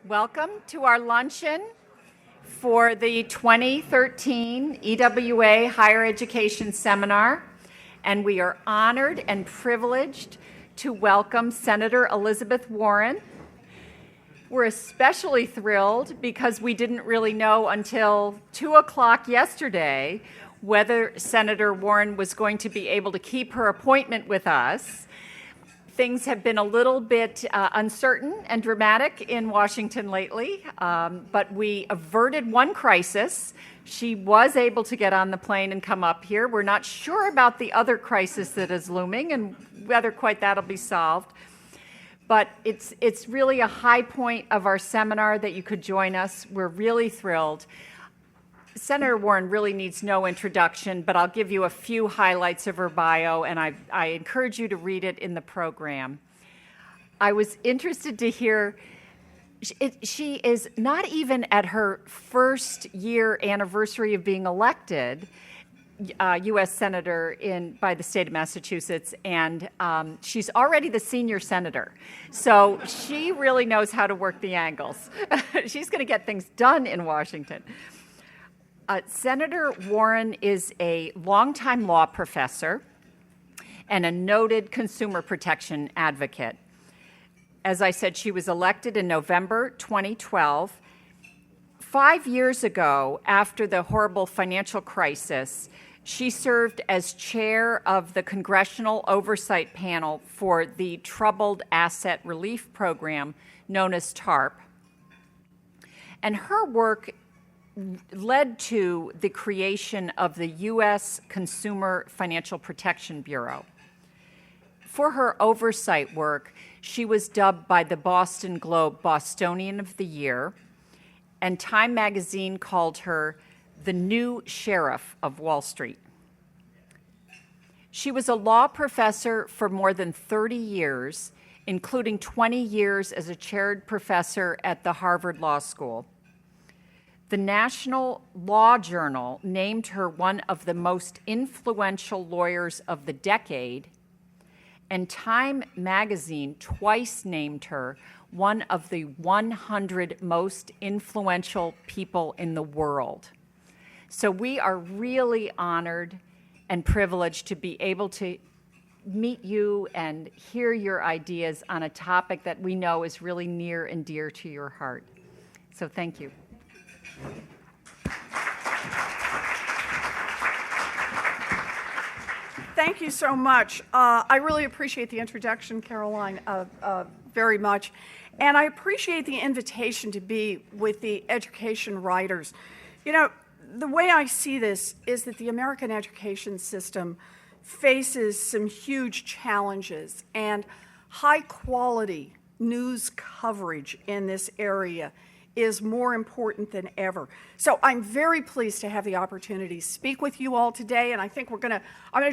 Welcome to our luncheon for the 2013 EWA Higher Education Seminar, and we are honored and privileged to welcome Senator Elizabeth Warren. We're especially thrilled because we didn't really know until 2 o'clock yesterday whether Senator Warren was going to be able to keep her appointment with us. Things have been a little bit uncertain and dramatic in Washington lately, but we averted one crisis. She was able to get on the plane and come up here. We're not sure about the other crisis that is looming and whether quite that'll be solved. But it's really a high point of our seminar that you could join us. We're really thrilled. Senator Warren really needs no introduction, but I'll give you a few highlights of her bio, and I encourage you to read it in the program. I was interested to hear she is not even at her first year anniversary of being elected U.S. Senator by the state of Massachusetts, and she's already the senior senator. So she really knows how to work the angles. She's going to get things done in Washington. Senator Warren is a longtime law professor and a noted consumer protection advocate. As I said, she was elected in November 2012. 5 years ago, after the horrible financial crisis, she served as chair of the Congressional Oversight Panel for the Troubled Asset Relief Program, known as TARP. And her work led to the creation of the U.S. Consumer Financial Protection Bureau. For her oversight work, she was dubbed by the Boston Globe Bostonian of the Year, and Time magazine called her the new sheriff of Wall Street. She was a law professor for more than 30 years, including 20 years as a chaired professor at the Harvard Law School. The National Law Journal named her one of the most influential lawyers of the decade, and Time magazine twice named her one of the 100 most influential people in the world. So we are really honored and privileged to be able to meet you and hear your ideas on a topic that we know is really near and dear to your heart. So thank you. Thank you so much. I really appreciate the introduction, Caroline, very much. And I appreciate the invitation to be with the education writers. You know, the way I see this is that the American education system faces some huge challenges, and high-quality news coverage in this area is more important than ever. So I'm very pleased to have the opportunity to speak with you all today, and I think I'm gonna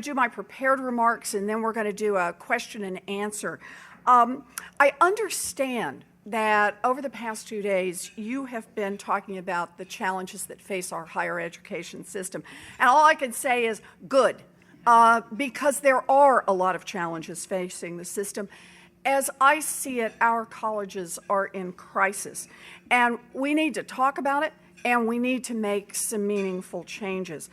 do my prepared remarks, and then we're gonna do a question and answer. I understand that over the past 2 days, you have been talking about the challenges that face our higher education system. And all I can say is good, because there are a lot of challenges facing the system. As I see it, our colleges are in crisis, and we need to talk about it, and we need to make some meaningful changes.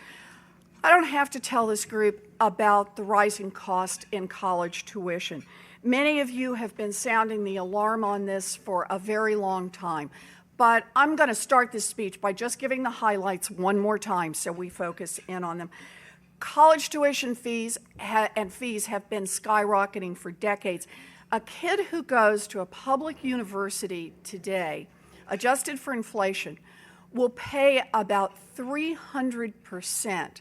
I don't have to tell this group about the rising cost in college tuition. Many of you have been sounding the alarm on this for a very long time, but I'm going to start this speech by just giving the highlights one more time so we focus in on them. College tuition fees have been skyrocketing for decades. A kid who goes to a public university today, adjusted for inflation, will pay about 300%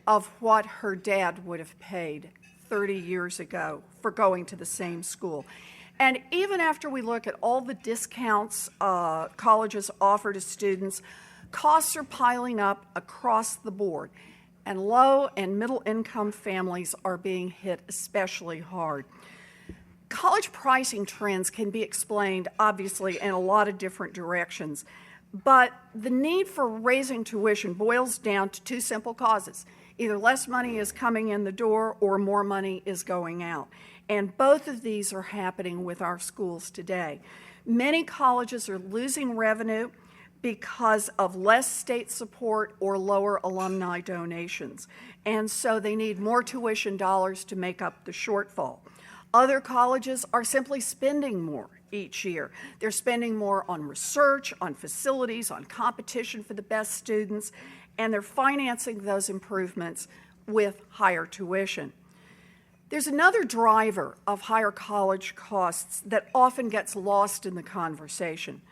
of what her dad would have paid 30 years ago for going to the same school. And even after we look at all the discounts colleges offer to students, costs are piling up across the board, and low and middle income families are being hit especially hard. College pricing trends can be explained, obviously, in a lot of different directions, but the need for raising tuition boils down to two simple causes. Either less money is coming in the door or more money is going out, and both of these are happening with our schools today. Many colleges are losing revenue because of less state support or lower alumni donations. And so they need more tuition dollars to make up the shortfall. Other colleges are simply spending more each year. They're spending more on research, on facilities, on competition for the best students, and they're financing those improvements with higher tuition. There's another driver of higher college costs that often gets lost in the conversation.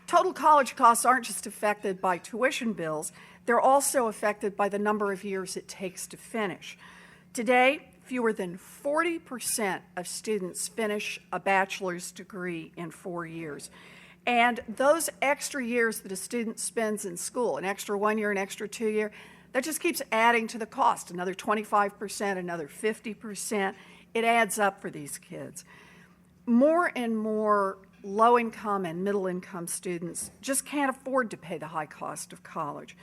Total college costs aren't just affected by tuition bills, they're also affected by the number of years it takes to finish. Today, fewer than 40% of students finish a bachelor's degree in 4 years. And those extra years that a student spends in school, an extra 1 year, an extra 2 year, that just keeps adding to the cost, another 25%, another 50%. It adds up for these kids. More and more low-income and middle-income students just can't afford to pay the high cost of college.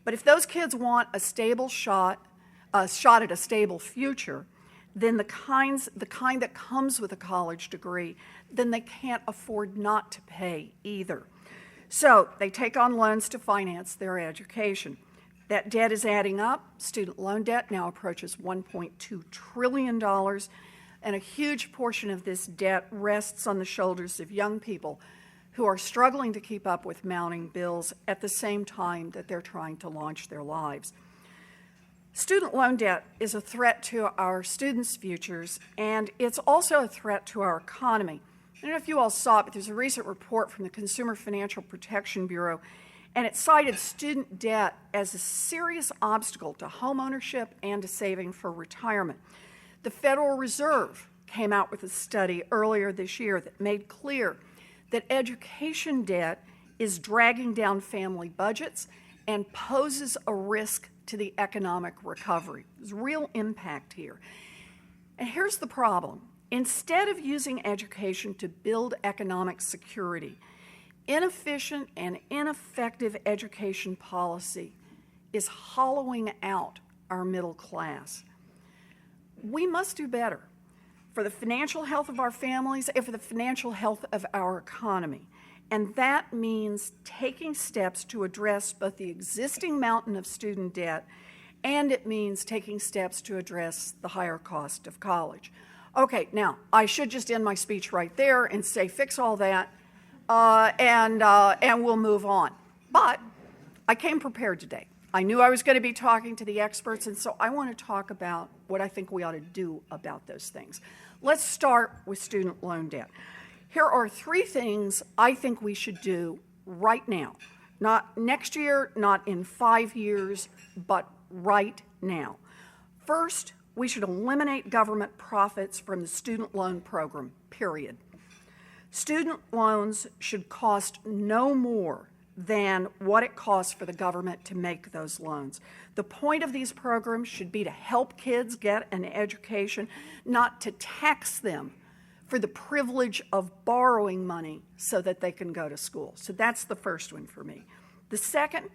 But if those kids want a stable shot at a stable future, then the kind that comes with a college degree, then they can't afford not to pay either. So they take on loans to finance their education. That debt is adding up. Student loan debt now approaches $1.2 trillion, and a huge portion of this debt rests on the shoulders of young people who are struggling to keep up with mounting bills at the same time that they're trying to launch their lives. Student loan debt is a threat to our students' futures, and it's also a threat to our economy. I don't know if you all saw it, but there's a recent report from the Consumer Financial Protection Bureau, and it cited student debt as a serious obstacle to home ownership and to saving for retirement. The Federal Reserve came out with a study earlier this year that made clear that education debt is dragging down family budgets and poses a risk to the economic recovery. There's real impact here. And here's the problem. Instead of using education to build economic security, inefficient and ineffective education policy is hollowing out our middle class. We must do better for the financial health of our families and for the financial health of our economy. And that means taking steps to address both the existing mountain of student debt, and it means taking steps to address the higher cost of college. Okay, now, I should just end my speech right there and say, fix all that, and we'll move on. But I came prepared today. I knew I was going to be talking to the experts, and so I want to talk about what I think we ought to do about those things. Let's start with student loan debt. Here are 3 things I think we should do right now. Not next year, not in 5 years, but right now. First, we should eliminate government profits from the student loan program, period. Student loans should cost no more than what it costs for the government to make those loans. The point of these programs should be to help kids get an education, not to tax them for the privilege of borrowing money so that they can go to school. So that's the first one for me. The second,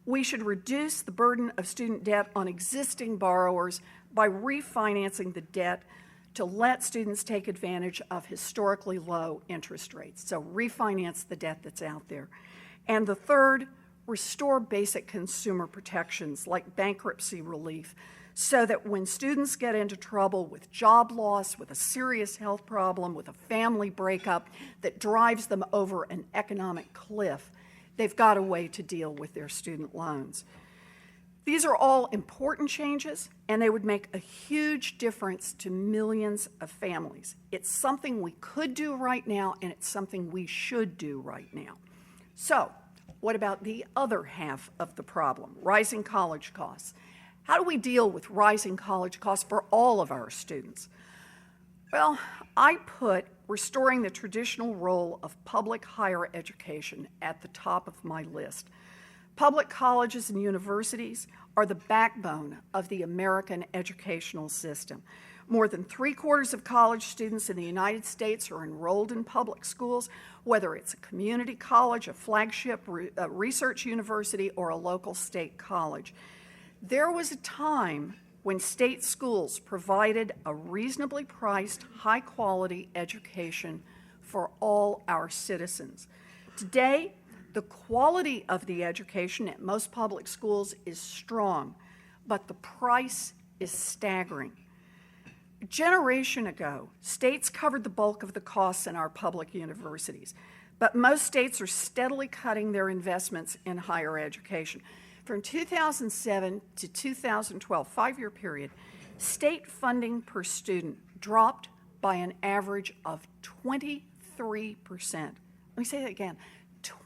we should reduce the burden of student debt on existing borrowers by refinancing the debt to let students take advantage of historically low interest rates. So refinance the debt that's out there. And the third, restore basic consumer protections like bankruptcy relief so that when students get into trouble with job loss, with a serious health problem, with a family breakup that drives them over an economic cliff, they've got a way to deal with their student loans. These are all important changes, and they would make a huge difference to millions of families. It's something we could do right now, and it's something we should do right now. So, what about the other half of the problem, rising college costs? How do we deal with rising college costs for all of our students? Well, I put restoring the traditional role of public higher education at the top of my list. Public colleges and universities are the backbone of the American educational system. More than 3/4 of college students in the United States are enrolled in public schools, whether it's a community college, a flagship research university, or a local state college. There was a time when state schools provided a reasonably priced, high-quality education for all our citizens. Today, the quality of the education at most public schools is strong, but the price is staggering. A generation ago, states covered the bulk of the costs in our public universities, but most states are steadily cutting their investments in higher education. From 2007 to 2012, 5-year period, state funding per student dropped by an average of 23%. Let me say that again.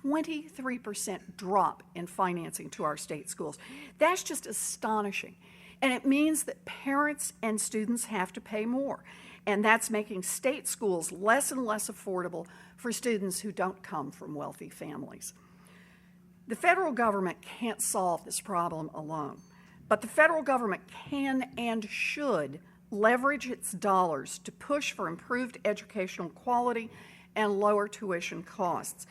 23% drop in financing to our state schools. That's just astonishing. And it means that parents and students have to pay more. And that's making state schools less and less affordable for students who don't come from wealthy families. The federal government can't solve this problem alone, but the federal government can and should leverage its dollars to push for improved educational quality and lower tuition costs.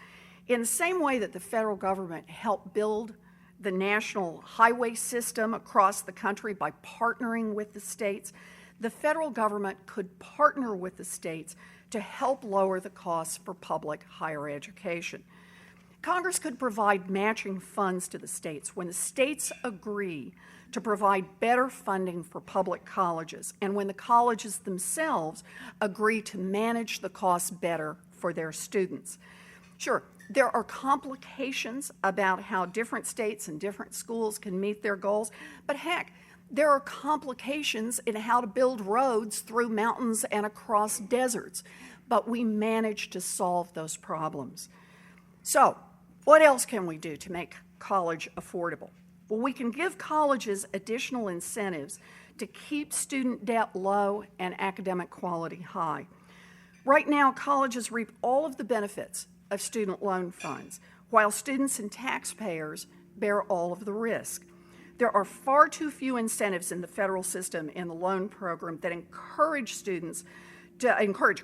In the same way that the federal government helped build the national highway system across the country by partnering with the states, the federal government could partner with the states to help lower the costs for public higher education. Congress could provide matching funds to the states when the states agree to provide better funding for public colleges and when the colleges themselves agree to manage the costs better for their students. Sure, there are complications about how different states and different schools can meet their goals, but heck, there are complications in how to build roads through mountains and across deserts, but we manage to solve those problems. So, what else can we do to make college affordable? Well, we can give colleges additional incentives to keep student debt low and academic quality high. Right now, colleges reap all of the benefits of student loan funds, while students and taxpayers bear all of the risk. There are far too few incentives in the federal system in the loan program that encourage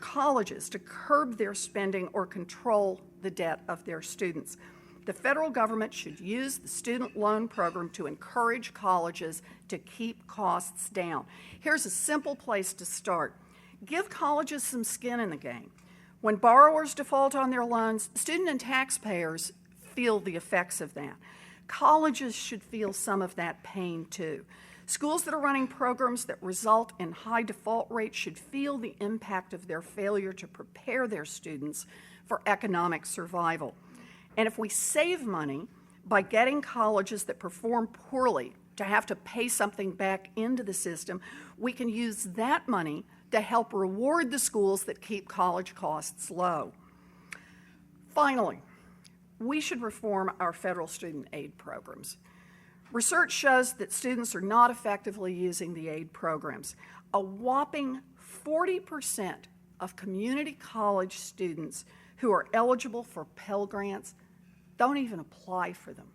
colleges to curb their spending or control the debt of their students. The federal government should use the student loan program to encourage colleges to keep costs down. Here's a simple place to start. Give colleges some skin in the game. When borrowers default on their loans, student and taxpayers feel the effects of that. Colleges should feel some of that pain too. Schools that are running programs that result in high default rates should feel the impact of their failure to prepare their students for economic survival. And if we save money by getting colleges that perform poorly to have to pay something back into the system, we can use that money to help reward the schools that keep college costs low. Finally, we should reform our federal student aid programs. Research shows that students are not effectively using the aid programs. A whopping 40% of community college students who are eligible for Pell Grants don't even apply for them.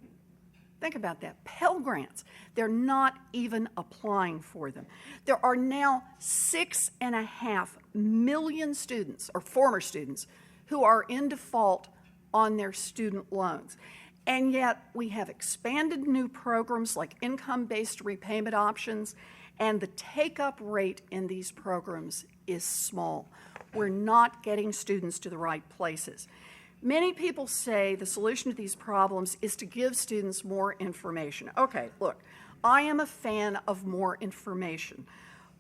Think about that. Pell Grants, they're not even applying for them. There are now 6.5 million students, or former students, who are in default on their student loans. And yet we have expanded new programs like income-based repayment options, and the take-up rate in these programs is small. We're not getting students to the right places. Many people say the solution to these problems is to give students more information. Okay, look, I am a fan of more information,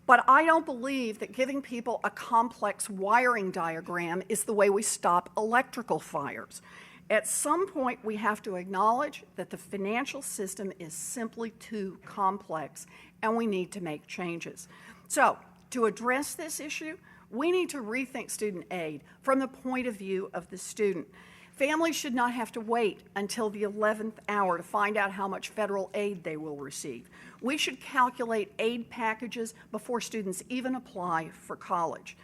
but I don't believe that giving people a complex wiring diagram is the way we stop electrical fires. At some point, we have to acknowledge that the financial system is simply too complex, and we need to make changes. So, to address this issue, we need to rethink student aid from the point of view of the student. Families should not have to wait until the 11th hour to find out how much federal aid they will receive. We should calculate aid packages before students even apply for college.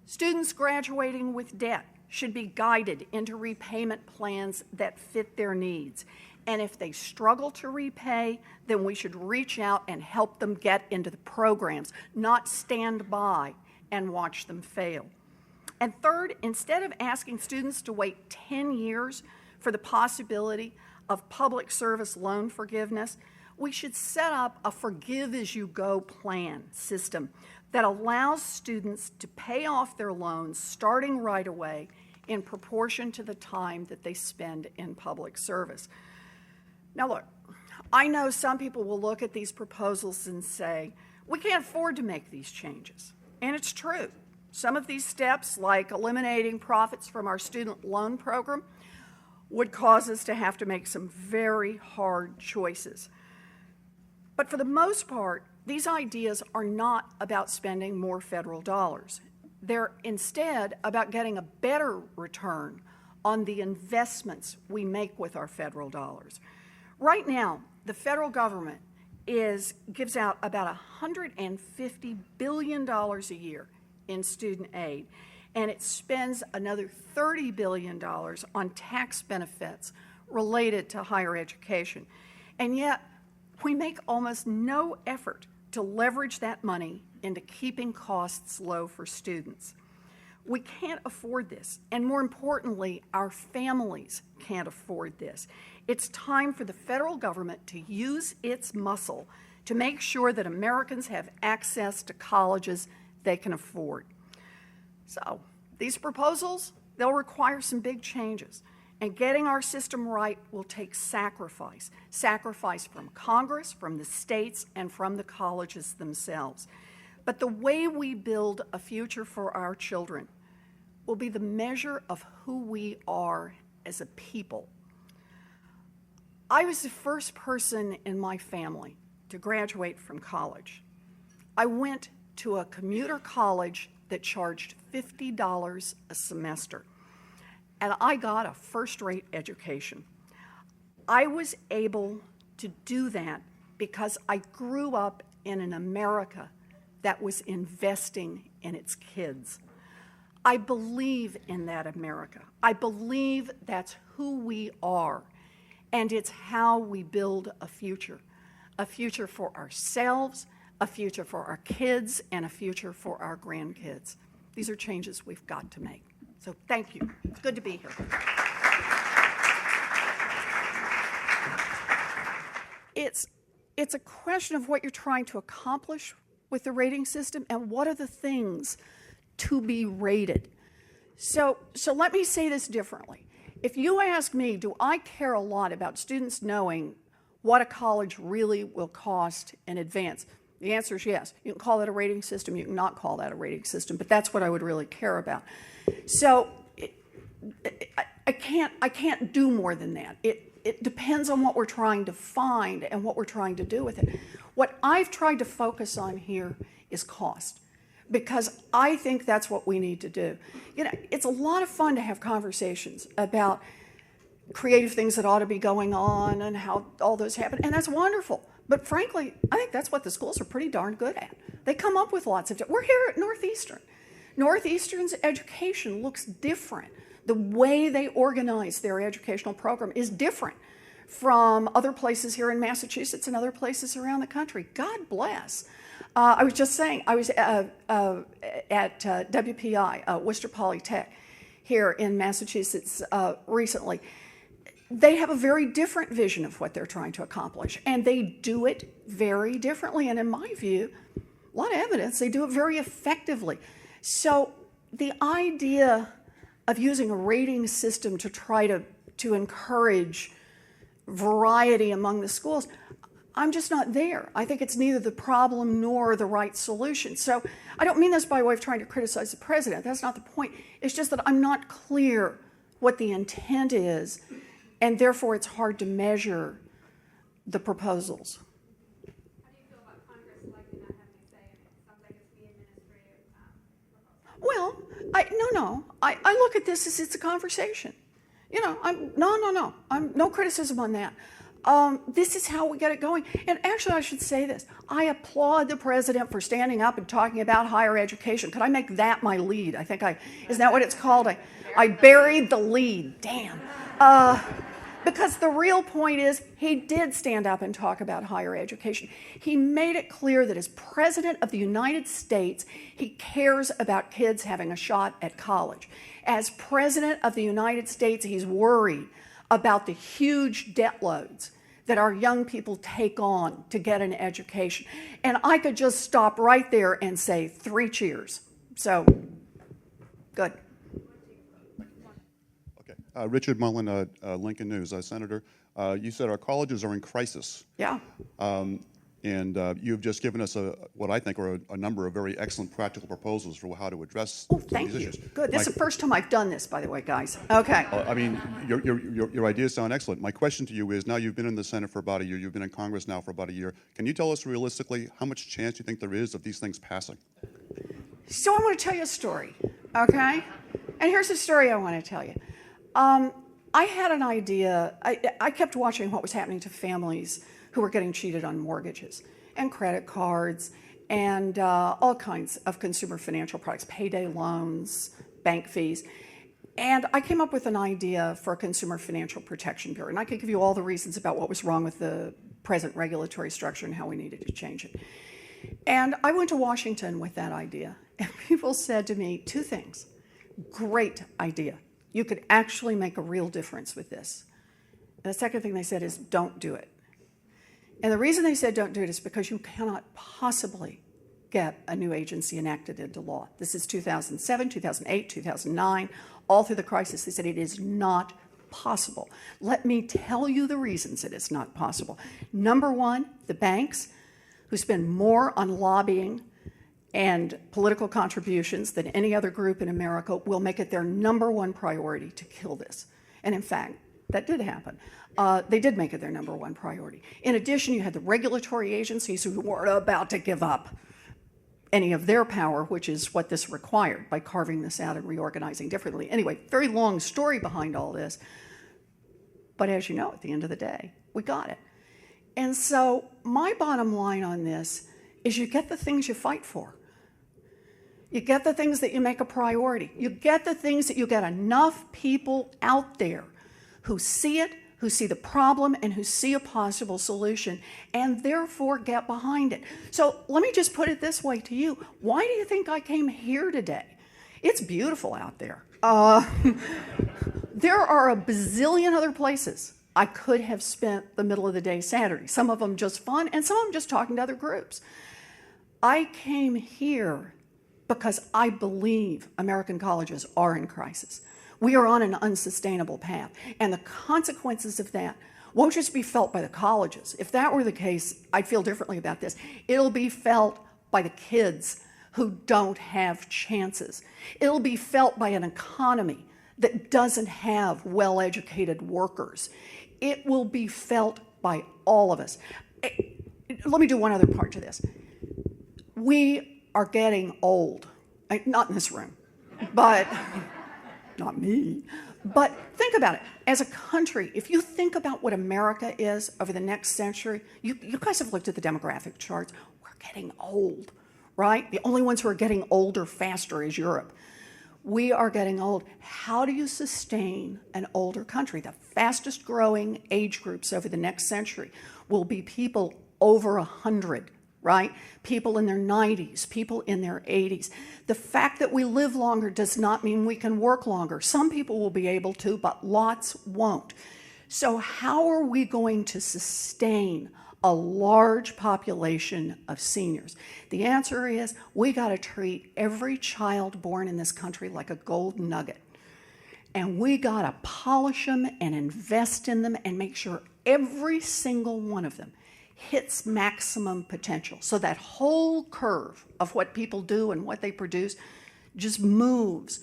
Students graduating with debt should be guided into repayment plans that fit their needs. And if they struggle to repay, then we should reach out and help them get into the programs, not stand by and watch them fail. And third, instead of asking students to wait 10 years for the possibility of public service loan forgiveness, we should set up a forgive-as-you-go plan system that allows students to pay off their loans starting right away in proportion to the time that they spend in public service. Now look, I know some people will look at these proposals and say, we can't afford to make these changes. And it's true. Some of these steps, like eliminating profits from our student loan program, would cause us to have to make some very hard choices. But for the most part, these ideas are not about spending more federal dollars. They're instead about getting a better return on the investments we make with our federal dollars. Right now, the federal government gives out about $150 billion a year in student aid, and it spends another $30 billion on tax benefits related to higher education. And yet, we make almost no effort to leverage that money into keeping costs low for students. We can't afford this, and more importantly, our families can't afford this. It's time for the federal government to use its muscle to make sure that Americans have access to colleges they can afford. So, these proposals, they'll require some big changes, and getting our system right will take sacrifice. Sacrifice from Congress, from the states, and from the colleges themselves. But the way we build a future for our children will be the measure of who we are as a people. I was the first person in my family to graduate from college. I went to a commuter college that charged $50 a semester, and I got a first-rate education. I was able to do that because I grew up in an America that was investing in its kids. I believe in that America. I believe that's who we are, and it's how we build a future for ourselves, a future for our kids, and a future for our grandkids. These are changes we've got to make. So thank you. It's good to be here. It's a question of what you're trying to accomplish with the rating system and what are the things to be rated. So let me say this differently. If you ask me, do I care a lot about students knowing what a college really will cost in advance? The answer is yes. You can call that a rating system, you can not call that a rating system, but that's what I would really care about. So I can't do more than that. It depends on what we're trying to find and what we're trying to do with it. What I've tried to focus on here is cost, because I think that's what we need to do. You know, it's a lot of fun to have conversations about creative things that ought to be going on and how all those happen, and that's wonderful. But frankly, I think that's what the schools are pretty darn good at. They come up with lots of, we're here at Northeastern. Northeastern's education looks different. The way they organize their educational program is different from other places here in Massachusetts and other places around the country. God bless. I was just saying, I was at WPI, Worcester Polytech, here in Massachusetts recently. They have a very different vision of what they're trying to accomplish, and they do it very differently. And in my view, a lot of evidence, they do it very effectively. So the idea of using a rating system to try to encourage variety among the schools, I'm just not there. I think it's neither the problem nor the right solution. So I don't mean this by way of trying to criticize the president. That's not the point. It's just that I'm not clear what the intent is, and therefore it's hard to measure the proposals. How do you feel about Congress likely not having a say in it? It sounds like it's the administrative proposal. Well, I look at this as it's a conversation. You know, no criticism on that. This is how we get it going. And actually, I should say this. I applaud the president for standing up and talking about higher education. Could I make that my lead? Isn't that what it's called? I buried the lead. Damn. Because the real point is, he did stand up and talk about higher education. He made it clear that as President of the United States, he cares about kids having a shot at college. As President of the United States, he's worried about the huge debt loads that our young people take on to get an education. And I could just stop right there and say 3 cheers. So, good. Okay. Richard Mullen, Lincoln News. Senator, you said our colleges are in crisis. Yeah. And you've just given us what I think are a number of very excellent practical proposals for how to address Oh, some thank of these you. issues. Good. This is the first time I've done this, by the way, guys. Okay. I mean, your ideas sound excellent. My question to you is, now you've been in the Senate for about a year, you've been in Congress now for about a year. Can you tell us realistically how much chance you think there is of these things passing? So I want to tell you a story, okay? And here's the story I want to tell you. I had an idea. I kept watching what was happening to families who were getting cheated on mortgages and credit cards and all kinds of consumer financial products, payday loans, bank fees. And I came up with an idea for a Consumer Financial Protection Bureau. And I could give you all the reasons about what was wrong with the present regulatory structure and how we needed to change it. And I went to Washington with that idea. And people said to me 2 things. Great idea. You could actually make a real difference with this. And the second thing they said is, don't do it. And the reason they said don't do it is because you cannot possibly get a new agency enacted into law. This is 2007, 2008, 2009, all through the crisis. They said it is not possible. Let me tell you the reasons it is not possible. Number one, the banks, who spend more on lobbying and political contributions than any other group in America, will make it their number one priority to kill this. And in fact, that did happen. They did make it their number one priority. In addition, you had the regulatory agencies who weren't about to give up any of their power, which is what this required by carving this out and reorganizing differently. Anyway, very long story behind all this. But as you know, at the end of the day, we got it. And so my bottom line on this is you get the things you fight for. You get the things that you make a priority. You get the things that you get enough people out there who see it, who see the problem, and who see a possible solution, and therefore get behind it. So let me just put it this way to you. Why do you think I came here today? It's beautiful out there. There are a bazillion other places I could have spent the middle of the day Saturday. Some of them just fun, and some of them just talking to other groups. I came here because I believe American colleges are in crisis. We are on an unsustainable path, and the consequences of that won't just be felt by the colleges. If that were the case, I'd feel differently about this. It'll be felt by the kids who don't have chances. It'll be felt by an economy that doesn't have well-educated workers. It will be felt by all of us. Let me do one other part to this. We are getting old. Not in this room, but not me. But think about it. As a country, if you think about what America is over the next century, you guys have looked at the demographic charts. We're getting old, right? The only ones who are getting older faster is Europe. We are getting old. How do you sustain an older country? The fastest growing age groups over the next century will be people over 100, right? People in their 90s, people in their 80s. The fact that we live longer does not mean we can work longer. Some people will be able to, but lots won't. So how are we going to sustain a large population of seniors? The answer is we got to treat every child born in this country like a gold nugget. And we got to polish them and invest in them and make sure every single one of them hits maximum potential. So that whole curve of what people do and what they produce just moves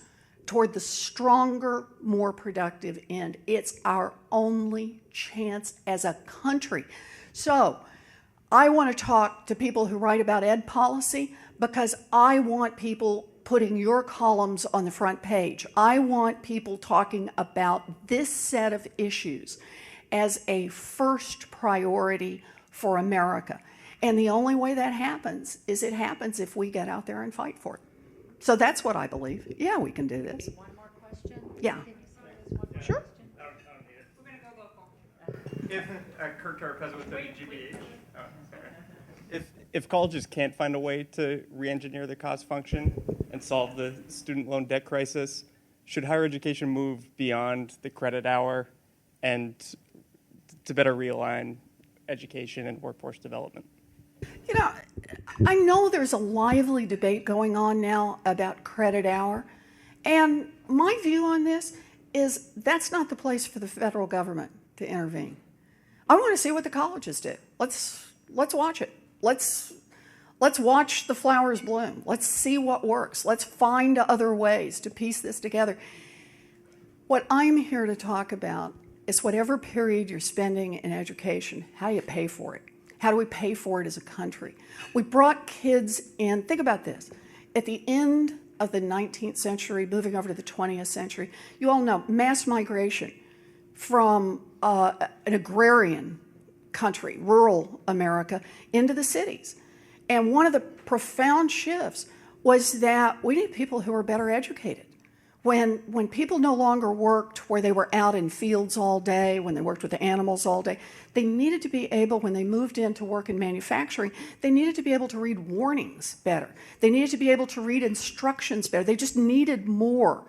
toward the stronger, more productive end. It's our only chance as a country. So I want to talk to people who write about ed policy because I want people putting your columns on the front page. I want people talking about this set of issues as a first priority for America. And the only way that happens is it happens if we get out there and fight for it. So that's what I believe. Yeah, we can do this. One more question? Yeah. Sure. We're going to go local. If Kirk Tar, president of WGBH. Oh, sorry. If colleges can't find a way to re-engineer the cost function and solve the student loan debt crisis, should higher education move beyond the credit hour and to better realign education and workforce development. You know, I know there's a lively debate going on now about credit hour, and my view on this is that's not the place for the federal government to intervene. I want to see what the colleges do. Let's watch it. Let's watch the flowers bloom. Let's see what works. Let's find other ways to piece this together. What I'm here to talk about is whatever period you're spending in education, how do you pay for it? How do we pay for it as a country? We brought kids in, think about this, at the end of the 19th century, moving over to the 20th century, you all know mass migration from an agrarian country, rural America, into the cities. And one of the profound shifts was that we need people who are better educated. When people no longer worked where they were out in fields all day, when they worked with the animals all day, they needed to be able, when they moved into work in manufacturing, they needed to be able to read warnings better. They needed to be able to read instructions better. They just needed more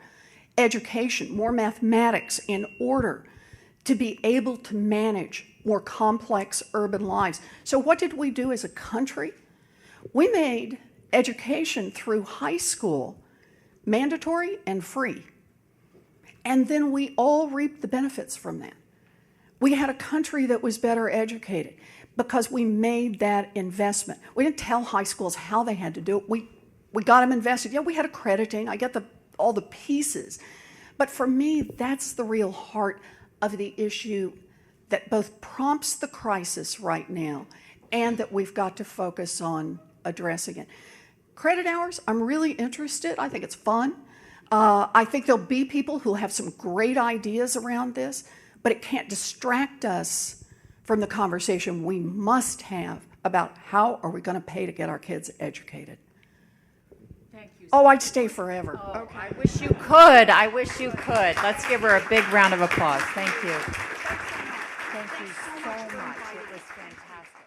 education, more mathematics in order to be able to manage more complex urban lives. So what did we do as a country? We made education through high school mandatory and free. And then we all reaped the benefits from that. We had a country that was better educated because we made that investment. We didn't tell high schools how they had to do it. We got them invested. Yeah, we had accrediting. I get all the pieces. But for me, that's the real heart of the issue that both prompts the crisis right now and that we've got to focus on addressing it. Credit hours, I'm really interested. I think it's fun. I think there'll be people who have some great ideas around this, but it can't distract us from the conversation we must have about how are we going to pay to get our kids educated. Thank you. Oh, I'd stay forever. Oh, okay. I wish you could. I wish you could. Let's give her a big round of applause. Thank you. Thank you so much. It was fantastic.